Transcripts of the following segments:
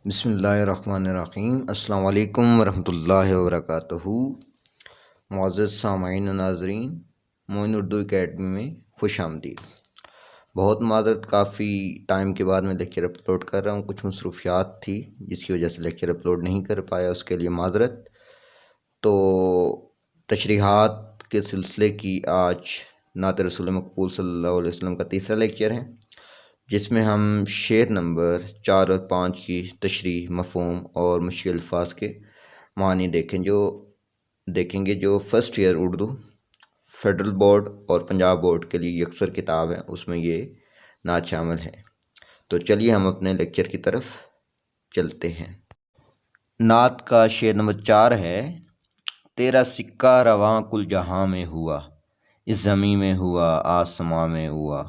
بسم اللہ الرحمن الرحیم۔ السلام علیکم ورحمۃ اللہ وبرکاتہ۔ معزز سامعین و ناظرین، معین اردو اکیڈمی میں خوش آمدید۔ بہت معذرت، کافی ٹائم کے بعد میں لیکچر اپلوڈ کر رہا ہوں۔ کچھ مصروفیات تھی جس کی وجہ سے لیکچر اپلوڈ نہیں کر پایا، اس کے لیے معذرت۔ تو تشریحات کے سلسلے کی آج نعت رسول مقبول صلی اللہ علیہ وسلم کا تیسرا لیکچر ہے، جس میں ہم شعر نمبر 4 اور 5 کی تشریح، مفہوم اور مشکل الفاظ کے معنی دیکھیں گے جو first year Urdu federal board اور پنجاب بورڈ کے لیے یکسر کتاب ہے، اس میں یہ نعت شامل ہے۔ تو چلیے ہم اپنے لیکچر کی طرف چلتے ہیں۔ نعت کا شعر نمبر 4 ہے: تیرا سکہ رواں کل جہاں میں ہوا، اس زمیں میں ہوا، آسماں میں ہوا،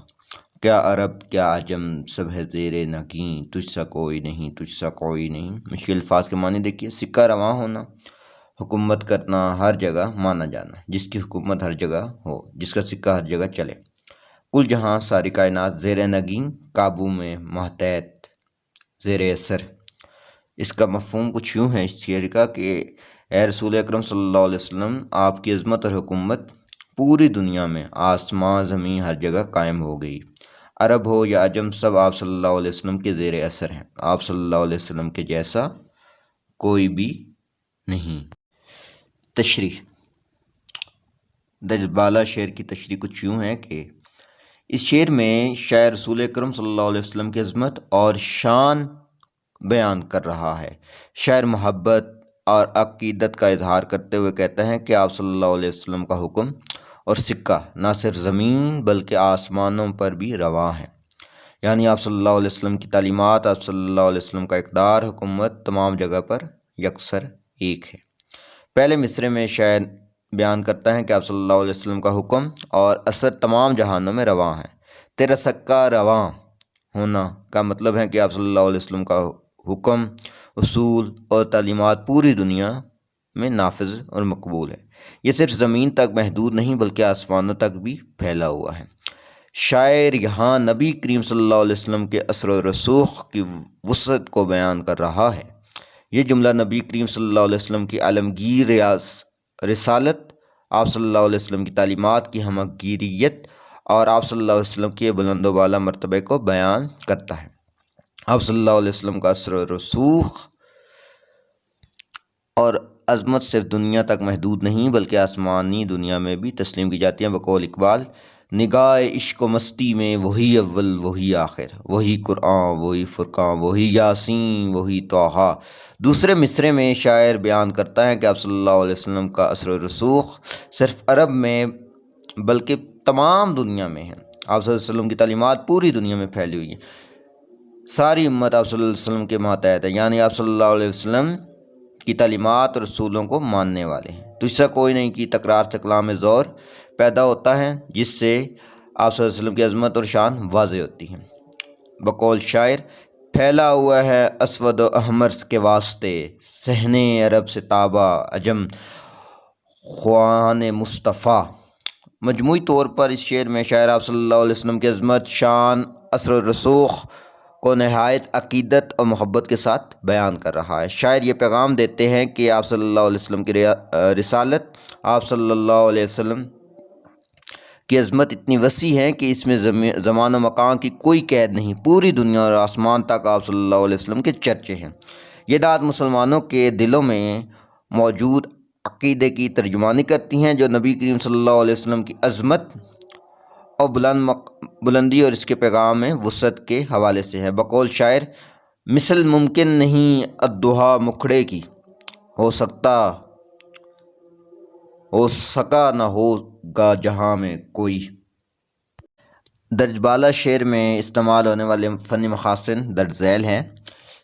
کیا عرب کیا عجم سب ہے زیر نگیں، تجھ سا کوئی نہیں، تجھ سا کوئی نہیں۔ مشکل الفاظ کے معنی دیکھیے۔ سکہ رواں ہونا، حکومت کرنا، ہر جگہ مانا جانا، جس کی حکومت ہر جگہ ہو، جس کا سکہ ہر جگہ چلے۔ کل جہاں ساری کائنات، زیر نگیں قابو میں، ماتحت زیر اثر۔ اس کا مفہوم کچھ یوں ہے اس شعر کا کہ اے رسول اکرم صلی اللہ علیہ وسلم، آپ کی عظمت اور حکومت پوری دنیا میں، آسمان زمین ہر جگہ قائم ہو گئی۔ عرب ہو یا عجم، سب آپ صلی اللہ علیہ وسلم کے زیر اثر ہیں۔ آپ صلی اللہ علیہ وسلم کے جیسا کوئی بھی نہیں۔ تشریح: درج بالا شعر کی تشریح کچھ یوں ہے کہ اس شعر میں شاعر رسول اکرم صلی اللہ علیہ وسلم کی عظمت اور شان بیان کر رہا ہے۔ شاعر محبت اور عقیدت کا اظہار کرتے ہوئے کہتا ہے کہ آپ صلی اللہ علیہ وسلم کا حکم اور سکہ نہ صرف زمین بلکہ آسمانوں پر بھی رواں ہے، یعنی آپ صلی اللہ علیہ وسلم کی تعلیمات، آپ صلی اللہ علیہ وسلم کا اقتدار، حکومت تمام جگہ پر یکسر ایک ہے۔ پہلے مصرعے میں شاعر بیان کرتا ہے کہ آپ صلی اللہ علیہ وسلم کا حکم اور اثر تمام جہانوں میں رواں ہے۔ تیرا سکہ رواں ہونا کا مطلب ہے کہ آپ صلی اللہ علیہ وسلم کا حکم، اصول اور تعلیمات پوری دنیا میں نافذ اور مقبول ہے۔ یہ صرف زمین تک محدود نہیں بلکہ آسمانوں تک بھی پھیلا ہوا ہے۔ شاعر یہاں نبی کریم صلی اللہ علیہ وسلم کے اثر و رسوخ کی وسعت کو بیان کر رہا ہے۔ یہ جملہ نبی کریم صلی اللہ علیہ وسلم کی عالمگیر رسالت، آپ صلی اللہ علیہ وسلم کی تعلیمات کی ہمگیریت اور آپ صلی اللہ علیہ وسلم کے بلند و بالا مرتبے کو بیان کرتا ہے۔ آپ صلی اللہ علیہ وسلم کا اثر و رسوخ اور عظمت صرف دنیا تک محدود نہیں بلکہ آسمانی دنیا میں بھی تسلیم کی جاتی ہیں۔ بقول اقبال: نگاہ عشق و مستی میں وہی اول وہی آخر، وہی قرآن وہی فرقان، وہی یاسین وہی طٰہٰ۔ دوسرے مصرعے میں شاعر بیان کرتا ہے کہ آپ صلی اللہ علیہ وسلم کا اثر و رسوخ صرف عرب میں بلکہ تمام دنیا میں ہے۔ آپ صلی اللہ علیہ وسلم کی تعلیمات پوری دنیا میں پھیلی ہوئی ہیں۔ ساری امت آپ صلی اللہ علیہ وسلم کے ماتحت ہے، یعنی آپ صلی اللہ علیہ وسلم کی تعلیمات اور رسولوں کو ماننے والے ہیں۔ تجھ سا کوئی نہیں کی تکرار سے کلام میں زور پیدا ہوتا ہے، جس سے آپ صلی اللہ علیہ وسلم کی عظمت اور شان واضح ہوتی ہے۔ بقول شاعر: پھیلا ہوا ہے اسود و احمر کے واسطے، صحن عرب سے تابہ عجم خوان مصطفیٰ۔ مجموعی طور پر اس شعر میں شاعر آپ صلی اللہ علیہ وسلم کی عظمت، شان، اثر و رسوخ کو نہایت عقیدت اور محبت کے ساتھ بیان کر رہا ہے۔ شاعر یہ پیغام دیتے ہیں کہ آپ صلی اللہ علیہ وسلم کی رسالت، آپ صلی اللہ علیہ وسلم کی عظمت اتنی وسیع ہے کہ اس میں زمان و مکان کی کوئی قید نہیں۔ پوری دنیا اور آسمان تک آپ صلی اللہ علیہ وسلم کے چرچے ہیں۔ یہ نعت مسلمانوں کے دلوں میں موجود عقیدے کی ترجمانی کرتی ہیں جو نبی کریم صلی اللہ علیہ وسلم کی عظمت اور بلندی اور اس کے پیغام میں وسعت کے حوالے سے ہے۔ بقول شاعر: مثل ممکن نہیں الدحیٰ مکھڑے کی، ہو سکا نہ ہوگا جہاں میں کوئی۔ درج بالا شعر میں استعمال ہونے والے فنی محاسن درج ذیل ہیں۔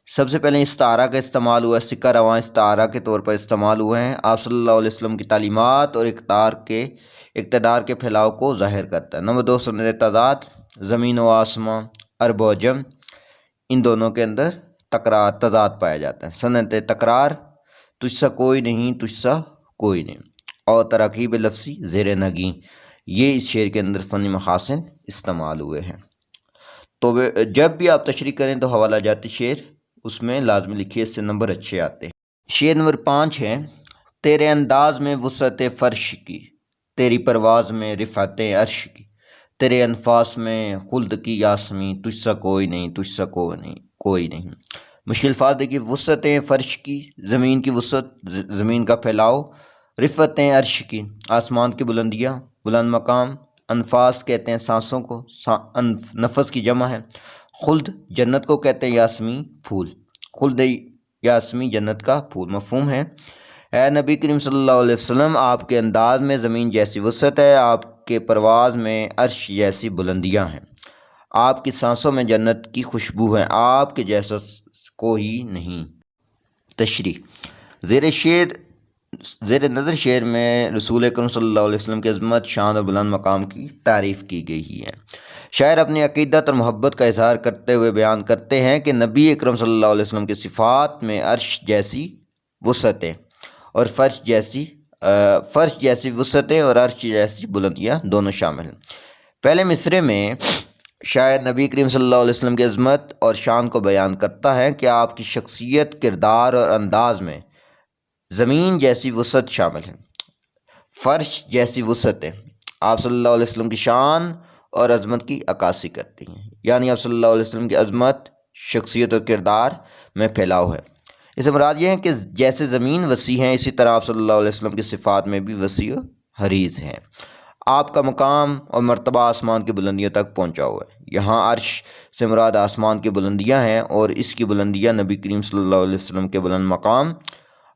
سب سے پہلے استعارہ کا استعمال ہوا ہے۔ سکہ رواں استعارہ کے طور پر استعمال ہوئے ہیں۔ آپ صلی اللہ علیہ وسلم کی تعلیمات اور اقتدار کے پھیلاؤ کو ظاہر کرتا ہے۔ نمبر 2، سند تضاد، زمین و آسمان، عرب و عجم، ان دونوں کے اندر تضاد پایا جاتا ہے۔ سند تکرار، تجھ سا کوئی نہیں، تجھ سا کوئی نہیں، اور تراکیب لفظی، زیر نگیں، یہ اس شعر کے اندر فنی محاسن استعمال ہوئے ہیں۔ تو جب بھی آپ تشریح کریں تو حوالہ جاتی شعر اس میں لازمی لکھیے، اس سے نمبر اچھے آتے ہیں۔ شعر نمبر 5 ہے: تیرے انداز میں وسعت فرش کی، تیری پرواز میں رفعت عرش کی، تیرے انفاس میں خلد کی یاسمی، تجھ سا کوئی نہیں، تجھ سا کوئی نہیں۔ مشکل الفاظ دیکھیے: وسعت فرش کی، زمین کی وسعت، زمین کا پھیلاؤ، رفعت عرش کی، آسمان کی بلندیاں، بلند مقام، انفاس کہتے ہیں سانسوں کو، نفس کی جمع ہے، خلد جنت کو کہتے ہیں، یاسمی پھول، خلد یاسمی جنت کا پھول۔ مفہوم ہے: اے نبی کریم صلی اللہ علیہ وسلم، آپ کے انداز میں زمین جیسی وسعت ہے، آپ کے پرواز میں عرش جیسی بلندیاں ہیں، آپ کی سانسوں میں جنت کی خوشبو ہے، آپ کے جیسا کوئی نہیں۔ تشریح: زیر نظر شعر میں رسول اکرم صلی اللہ علیہ وسلم کی عظمت، شان اور بلند مقام کی تعریف کی گئی ہے۔ شاعر اپنی عقیدت اور محبت کا اظہار کرتے ہوئے بیان کرتے ہیں کہ نبی اکرم صلی اللہ علیہ وسلم کی صفات میں عرش جیسی وسعتیں اور فرش جیسی وسعتیں اور عرش جیسی بلندیاں دونوں شامل ہیں۔ پہلے مصرعے میں شاعر نبی کریم صلی اللہ علیہ وسلم کی عظمت اور شان کو بیان کرتا ہے کہ آپ کی شخصیت، کردار اور انداز میں زمین جیسی وسعت شامل ہے، فرش جیسی وسعتیں آپ صلی اللہ علیہ وسلم کی شان اور عظمت کی عکاسی کرتی ہیں، یعنی آپ صلی اللہ علیہ وسلم کی عظمت، شخصیت اور کردار میں پھیلاؤ ہے۔ اس سے مراد یہ ہے کہ جیسے زمین وسیع ہے، اسی طرح آپ صلی اللہ علیہ وسلم کی صفات میں بھی وسیع و حریص ہیں۔ آپ کا مقام اور مرتبہ آسمان کی بلندیوں تک پہنچا ہوا ہے۔ یہاں عرش سے مراد آسمان کی بلندیاں ہیں اور اس کی بلندیاں نبی کریم صلی اللہ علیہ وسلم کے بلند مقام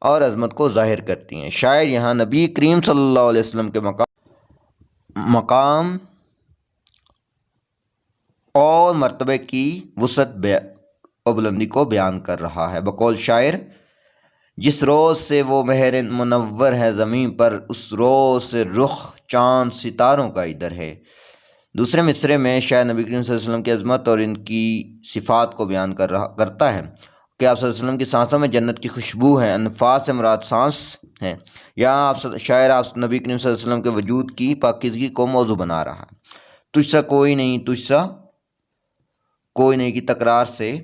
اور عظمت کو ظاہر کرتی ہیں۔ شاعر یہاں نبی کریم صلی اللہ علیہ وسلم کے مقام اور مرتبے کی وسعت اور بلندی کو بیان کر رہا ہے۔ بقول شاعر: جس روز سے وہ مہر منور ہے زمین پر، اس روز سے رخ چاند ستاروں کا ادھر ہے۔ دوسرے مصرعے میں شاعر نبی کریم صلی اللہ علیہ وسلم کی عظمت اور ان کی صفات کو بیان کرتا ہے کہ آپ صلی اللہ علیہ وسلم کی سانسوں میں جنت کی خوشبو ہے، انفاس سے مراد سانس ہیں۔ یہاں شاعر آپ نبی کریم صلی اللہ علیہ وسلم کے وجود کی پاکیزگی کو موضوع بنا رہا ہے۔ تجھ سا کوئی نہیں، تجھ سا کوئی نہیں کی تکرار سے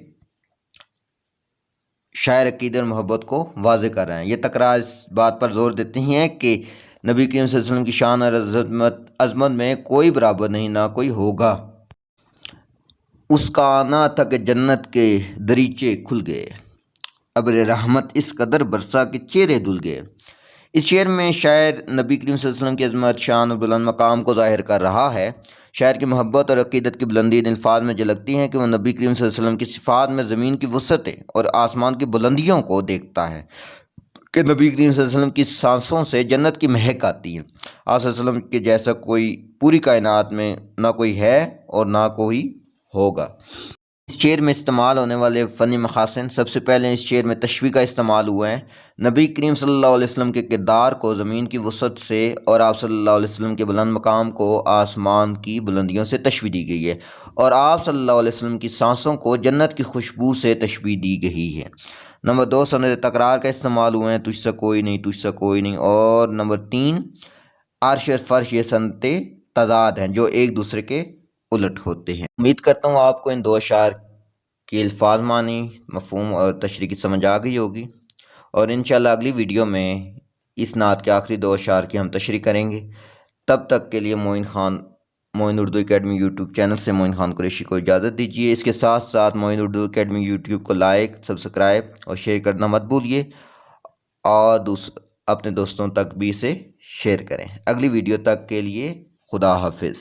شاعر عقیدت اور محبت کو واضح کر رہے ہیں۔ یہ تکرار اس بات پر زور دیتی ہیں کہ نبی کریم صلی اللہ علیہ وسلم کی شان اور عظمت میں کوئی برابر نہیں، نہ کوئی ہوگا۔ اس کا آنا تھا کہ جنت کے دریچے کھل گئے، ابر رحمت اس قدر برسا کہ چہرے دھل گئے۔ اس شعر میں شاعر نبی کریم صلی اللہ علیہ وسلم کی عظمت، شان اور بلند مقام کو ظاہر کر رہا ہے۔ شاعر کی محبت اور عقیدت کی بلندی ان الفاظ میں جھلکتی ہیں کہ وہ نبی کریم صلی اللہ علیہ وسلم کی صفات میں زمین کی وسعتیں اور آسمان کی بلندیوں کو دیکھتا ہے کہ نبی کریم صلی اللہ علیہ وسلم کی سانسوں سے جنت کی مہک آتی ہے۔ آپ صلی اللہ علیہ وسلم کے جیسا کوئی پوری کائنات میں نہ کوئی ہے اور نہ کوئی ہوگا۔ اس شعر میں استعمال ہونے والے فنی محاسن: سب سے پہلے اس شعر میں تشبیہ کا استعمال ہوا ہے۔ نبی کریم صلی اللہ علیہ وسلم کے کردار کو زمین کی وسعت سے اور آپ صلی اللہ علیہ وسلم کے بلند مقام کو آسمان کی بلندیوں سے تشبیہ دی گئی ہے، اور آپ صلی اللہ علیہ وسلم کی سانسوں کو جنت کی خوشبو سے تشبیہ دی گئی ہے۔ نمبر 2، سند تکرار کا استعمال ہوا ہے: تجھ سا کوئی نہیں، تجھ سا کوئی نہیں۔ اور نمبر 3، عرش اور فرش، یہ سنتیں تضاد ہیں جو ایک دوسرے کے الٹ ہوتے ہیں۔ امید کرتا ہوں آپ کو ان 2 اشعار کے الفاظ، معنی، مفہوم اور تشریح کی سمجھ آ گئی ہوگی، اور انشاءاللہ اگلی ویڈیو میں اس نعت کے آخری 2 اشعار کی ہم تشریح کریں گے۔ تب تک کے لیے معین اردو اکیڈمی یوٹیوب چینل سے معین خان قریشی کو اجازت دیجیے۔ اس کے ساتھ ساتھ معین اردو اکیڈمی یوٹیوب کو لائک، سبسکرائب اور شیئر کرنا مت بھولیے، اور اپنے دوستوں تک بھی اسے شیئر کریں۔ اگلی ویڈیو تک کے لیے خدا حافظ۔